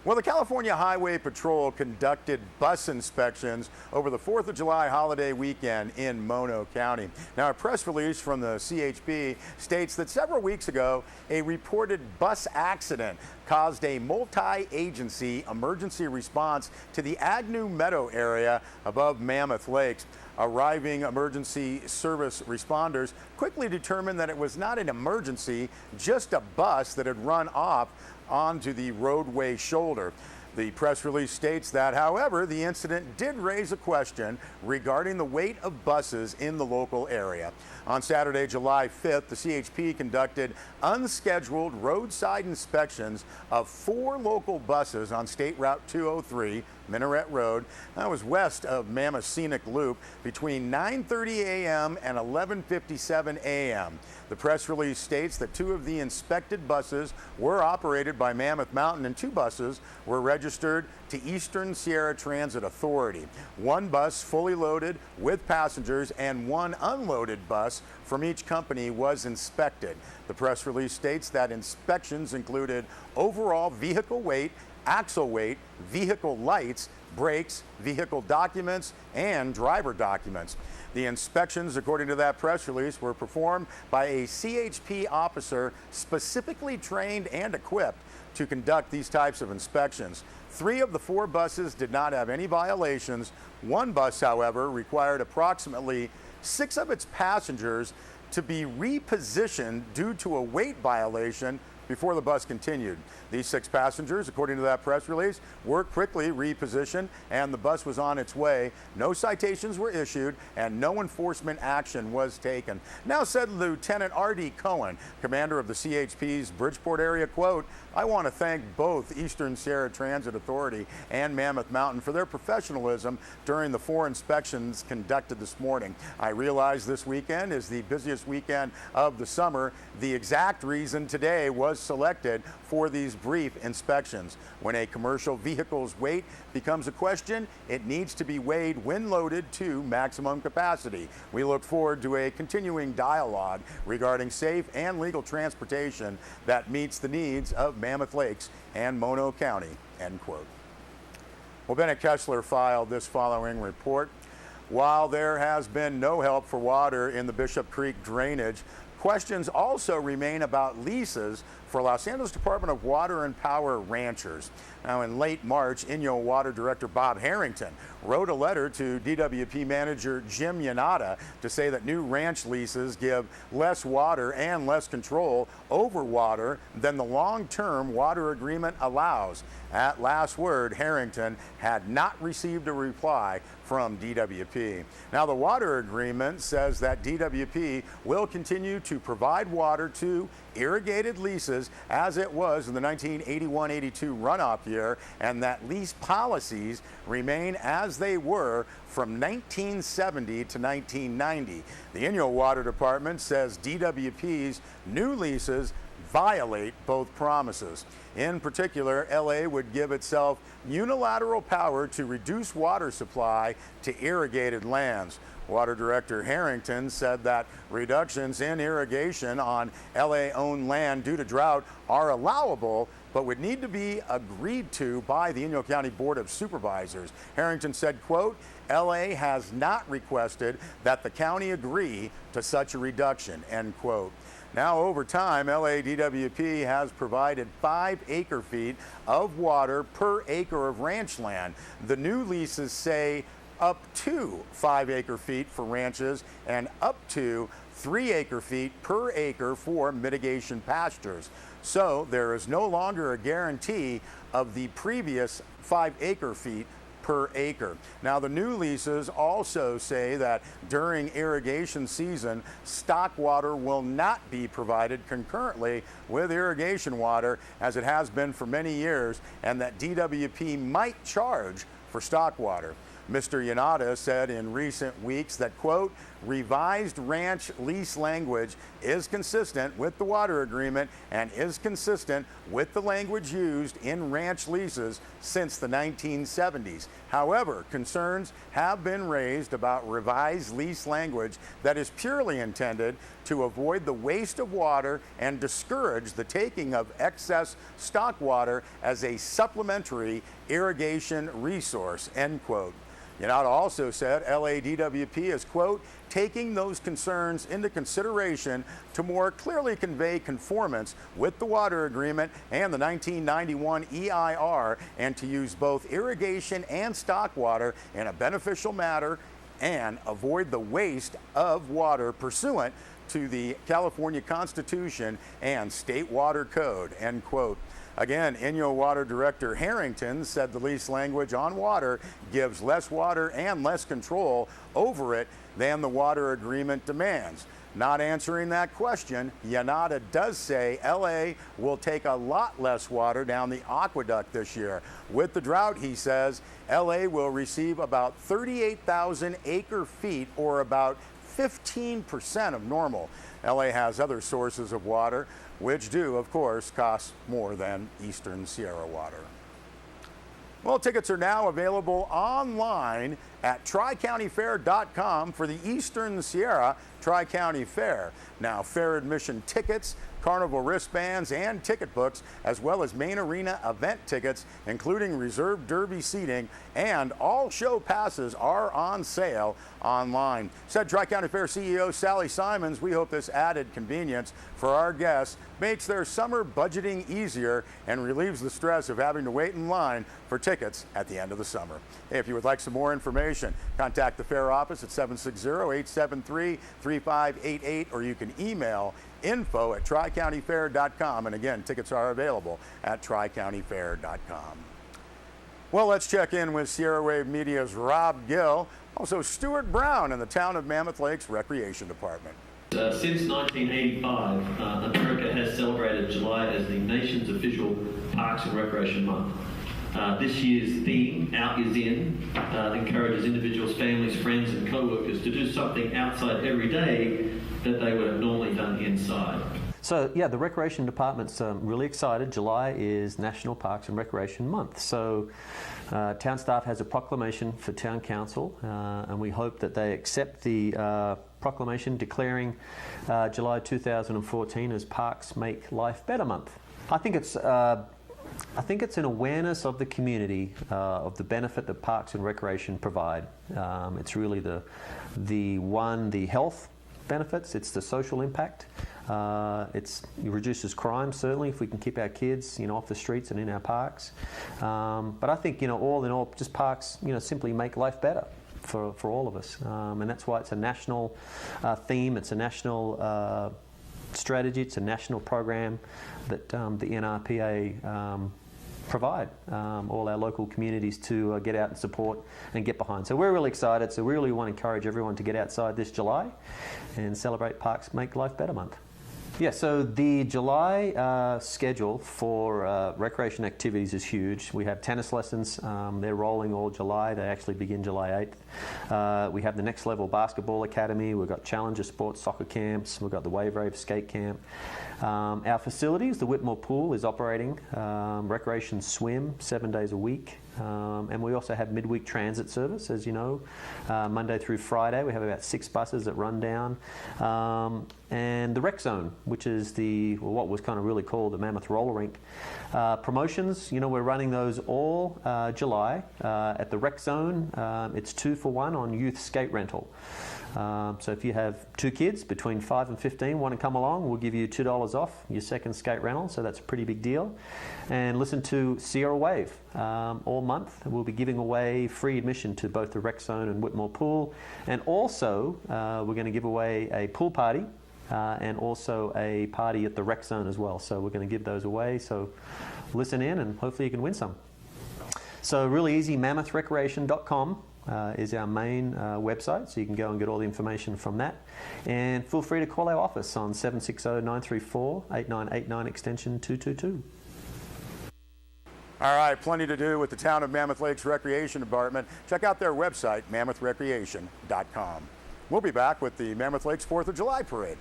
Well, the California Highway Patrol conducted bus inspections over the 4th of July holiday weekend in Mono County. Now, a press release from the CHP states that several weeks ago, a reported bus accident caused a multi-agency emergency response to the Agnew Meadow area above Mammoth Lakes. Arriving emergency service responders quickly determined that it was not an emergency, just a bus that had run off onto the roadway shoulder. The press release states that, however, the incident did raise a question regarding the weight of buses in the local area. On Saturday, July 5th, the CHP conducted unscheduled roadside inspections of 4 local buses on State Route 203, Minaret Road. That was west of Mammoth Scenic Loop between 9:30 a.m. and 11:57 a.m. The press release states that 2 of the inspected buses were operated by Mammoth Mountain and 2 buses were registered to Eastern Sierra Transit Authority. 1 bus fully loaded with passengers and 1 unloaded bus from each company was inspected. The press release states that inspections included overall vehicle weight, axle weight, vehicle lights, brakes, vehicle documents, and driver documents. The inspections, according to that press release, were performed by a CHP officer specifically trained and equipped to conduct these types of inspections. 3 of the 4 buses did not have any violations. 1 bus, however, required approximately 6 of its passengers to be repositioned due to a weight violation before the bus continued. These 6 passengers, according to that press release, were quickly repositioned and the bus was on its way. No citations were issued and no enforcement action was taken. Now, said Lieutenant R.D. Cohen, commander of the CHP's Bridgeport area, quote, "I want to thank both Eastern Sierra Transit Authority and Mammoth Mountain for their professionalism during the 4 inspections conducted this morning. I realize this weekend is the busiest weekend of the summer. The exact reason today was selected for these brief inspections. When a commercial vehicle's weight becomes a question, it needs to be weighed when loaded to maximum capacity. We look forward to a continuing dialogue regarding safe and legal transportation that meets the needs of Mammoth Lakes and Mono County," end quote. Well, Bennett Kessler filed this following report. While there has been no help for water in the Bishop Creek drainage, questions also remain about leases for Los Angeles Department of Water and Power ranchers. Now, in late March, Inyo Water Director Bob Harrington wrote a letter to DWP manager Jim Yanata to say that new ranch leases give less water and less control over water than the long-term water agreement allows. At last word, Harrington had not received a reply from DWP. Now, the water agreement says that DWP will continue to provide water to irrigated leases as it was in the 1981-82 runoff year, and that lease policies remain as they were from 1970 to 1990. The Inyo Water Department says DWP's new leases violate both promises. In particular, LA would give itself unilateral power to reduce water supply to irrigated lands. Water Director Harrington said that reductions in irrigation on LA-owned land due to drought are allowable, but would need to be agreed to by the Inyo County Board of Supervisors. Harrington said, quote, "LA has not requested that the county agree to such a reduction," end quote. Now, over time, LA DWP has provided 5 acre-feet of water per acre of ranch land. The new leases say up to 5 acre-feet for ranches and up to 3 acre-feet per acre for mitigation pastures. So there is no longer a guarantee of the previous 5 acre-feet per acre. Now, the new leases also say that during irrigation season, stock water will not be provided concurrently with irrigation water, as it has been for many years, and that DWP might charge for stock water. Mr. Yanata said in recent weeks that, quote, revised ranch lease language is consistent with the water agreement and is consistent with the language used in ranch leases since the 1970s. However, concerns have been raised about revised lease language that is purely intended to avoid the waste of water and discourage the taking of excess stock water as a supplementary irrigation resource, end quote. Yanata also said LADWP is, quote, taking those concerns into consideration to more clearly convey conformance with the water agreement and the 1991 EIR and to use both irrigation and stock water in a beneficial manner and avoid the waste of water pursuant to the California Constitution and State Water Code, end quote. Again, Inyo Water Director Harrington said the lease language on water gives less water and less control over it than the water agreement demands. Not answering that question, Yanata does say LA will take a lot less water down the aqueduct this year. With the drought, he says, LA will receive about 38,000 acre feet, or about 15% of normal. LA has other sources of water, which do, of course, cost more than Eastern Sierra water. Well, tickets are now available online at tricountyfair.com for the Eastern Sierra Tri-County Fair. Now, fair admission tickets, carnival wristbands, and ticket books, as well as main arena event tickets, including reserved derby seating, and all show passes are on sale online. Said Tri-County Fair CEO Sally Simons, we hope this added convenience for our guests makes their summer budgeting easier and relieves the stress of having to wait in line for tickets at the end of the summer. Hey, if you would like some more information, contact the fair office at 760-873-3588, or you can email info@tricountyfair.com. And again, tickets are available at tricountyfair.com. Well, let's check in with Sierra Wave Media's Rob Gill, also Stuart Brown in the town of Mammoth Lakes Recreation Department. Since 1985, America has celebrated July as the nation's official Parks and Recreation Month. This year's theme, Out is In, encourages individuals, families, friends, and co-workers to do something outside every day that they would have normally done inside. So yeah, the Recreation Department's really excited. July is National Parks and Recreation Month. So town staff has a proclamation for Town Council, and we hope that they accept the proclamation declaring July 2014 as Parks Make Life Better Month. I think it's an awareness of the community of the benefit that parks and recreation provide. It's really the health benefits, it's the social impact. It reduces crime, certainly, if we can keep our kids, off the streets and in our parks. But I think, all in all, just parks, simply make life better for all of us. And that's why it's a national theme. It's a national strategy. It's a national program that the NRPA provide all our local communities to get out and support and get behind. So we're really excited. So we really want to encourage everyone to get outside this July and celebrate Parks Make Life Better Month. Yeah, so the July schedule for recreation activities is huge. We have tennis lessons. They're rolling all July. They actually begin July 8th. We have the Next Level Basketball Academy. We've got Challenger Sports Soccer Camps. We've got the Wave Rave Skate Camp. Our facilities, the Whitmore Pool is operating. Recreation Swim, 7 days a week. And we also have midweek transit service, as you know, Monday through Friday. We have about 6 buses that run down. And the Rec Zone, which is what was kind of really called the Mammoth Roller Rink. Promotions, we're running those all July. At the Rec Zone, it's 2 for 1 on youth skate rental. So if you have 2 kids between 5 and 15 want to come along, we'll give you $2 off your second skate rental, so that's a pretty big deal. And listen to Sierra Wave all month. We'll be giving away free admission to both the Rec Zone and Whitmore Pool. And also, we're going to give away a pool party and also a party at the Rec Zone as well. So we're going to give those away, so listen in and hopefully you can win some. So really easy, mammothrecreation.com. Is our main website, so you can go and get all the information from that. And feel free to call our office on 760-934-8989 extension 222. All right, plenty to do with the town of Mammoth Lakes Recreation Department. Check out their website, mammothrecreation.com. We'll be back with the Mammoth Lakes 4th of July Parade.